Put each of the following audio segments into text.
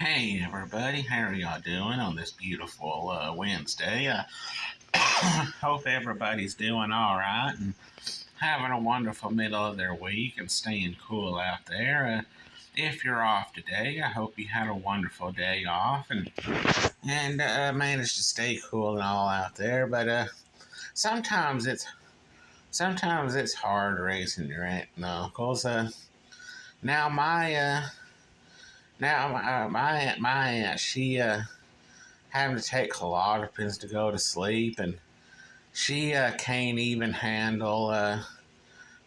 Hey everybody, how are y'all doing on this beautiful Wednesday? Hope everybody's doing all right and having a wonderful middle of their week and staying cool out there. If you're off today, I hope you had a wonderful day off and managed to stay cool and all out there. But sometimes it's sometimes it's hard raising your aunt and uncles. Now my my aunt, she having to take Klonopins to go to sleep, and she can't even handle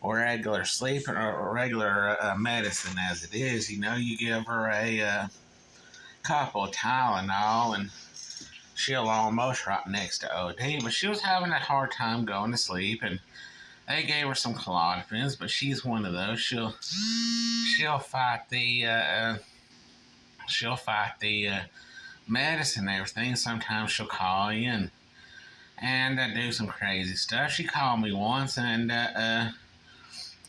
regular sleep or regular medicine as it is. You know, you give her a couple of Tylenol, and she'll almost right next to OD. But she was having a hard time going to sleep, and they gave her some Klonopins. But she's one of those. She'll fight the medicine and everything. Sometimes she'll call you and do some crazy stuff. She called me once and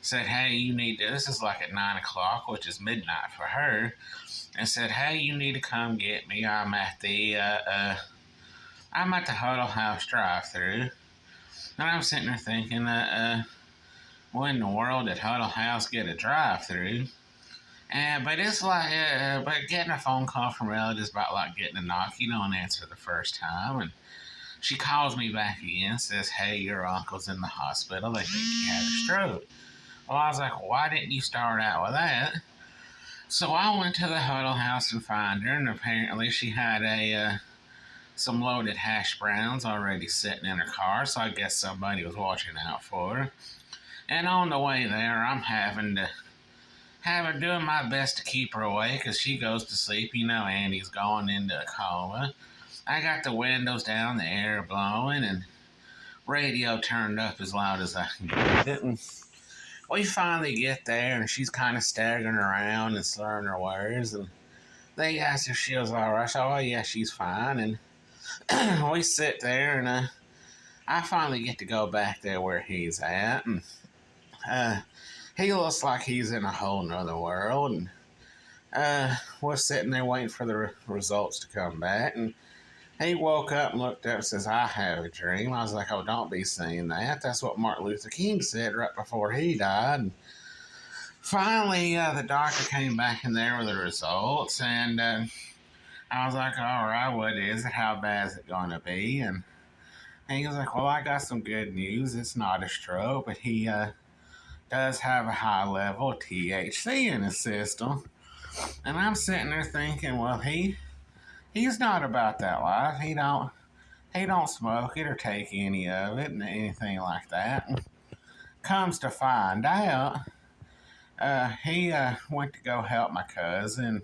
said, "Hey, you need to," this is like at 9 o'clock, which is midnight for her, and said, "Hey, you need to come get me. I'm at the Huddle House drive-through." And I'm sitting there thinking, what in the world did Huddle House get a drive-through? But it's like, but getting a phone call from relatives about like getting a knock, you don't answer the first time, and she calls me back again and says, "Hey, your uncle's in the hospital. They think he had a stroke." Well, I was like, "Why didn't you start out with that?" So I went to the Huddle House and found her, and apparently she had some loaded hash browns already sitting in her car, so I guess somebody was watching out for her. And on the way there, I'm doing my best to keep her awake as she goes to sleep. You know, Andy's going into a coma. I got the windows down, the air blowing, and radio turned up as loud as I can get it. And we finally get there, and she's kind of staggering around and slurring her words. And they asked if she was all right. So, "Oh, yeah, she's fine." And we sit there, and I finally get to go back there where he's at. And he looks like he's in a whole nother world. And we're sitting there waiting for the results to come back. And he woke up and looked up and says, "I have a dream." I was like, "Oh, don't be saying that. That's what Martin Luther King said right before he died." And finally, the doctor came back in there with the results, and I was like, "All right, what is it? How bad is it going to be?" And he was like, "Well, I got some good news. It's not a stroke, but he does have a high level of THC in his system." And I'm sitting there thinking, well, he's not about that life. He don't smoke it or take any of it and anything like that. And comes to find out, he went to go help my cousin.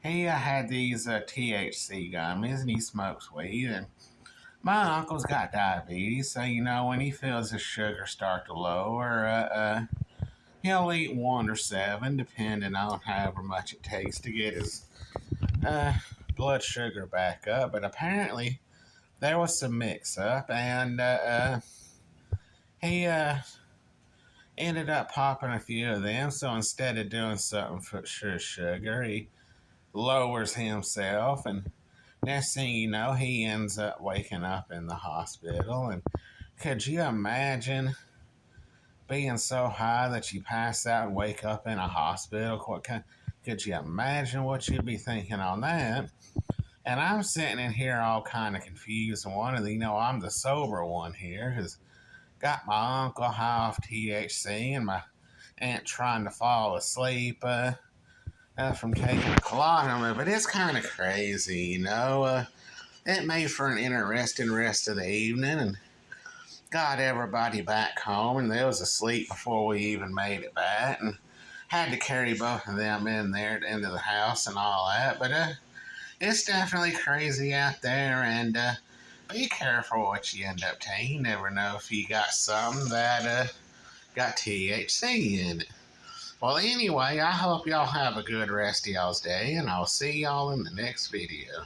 He had these THC gummies and he smokes weed. And my uncle's got diabetes, so you know when he feels his sugar start to lower, he'll eat 1 or 7, depending on however much it takes to get his blood sugar back up. But apparently there was some mix up, and he ended up popping a few of them. So instead of doing something for sugar, he lowers himself, and next thing you know, he ends up waking up in the hospital. And could you imagine being so high that you pass out and wake up in a hospital? Could you imagine what you'd be thinking on that? And I'm sitting in here all kind of confused and wondering, I'm the sober one here because got my uncle high off THC and my aunt trying to fall asleep from taking a Klonopin. But it's kind of crazy. It made for an interesting rest of the evening and got everybody back home, and they was asleep before we even made it back, and had to carry both of them in there into the house and all that. But it's definitely crazy out there, and be careful what you end up taking. You never know if you got something that got THC in it. Well, anyway, I hope y'all have a good rest of y'all's day, and I'll see y'all in the next video.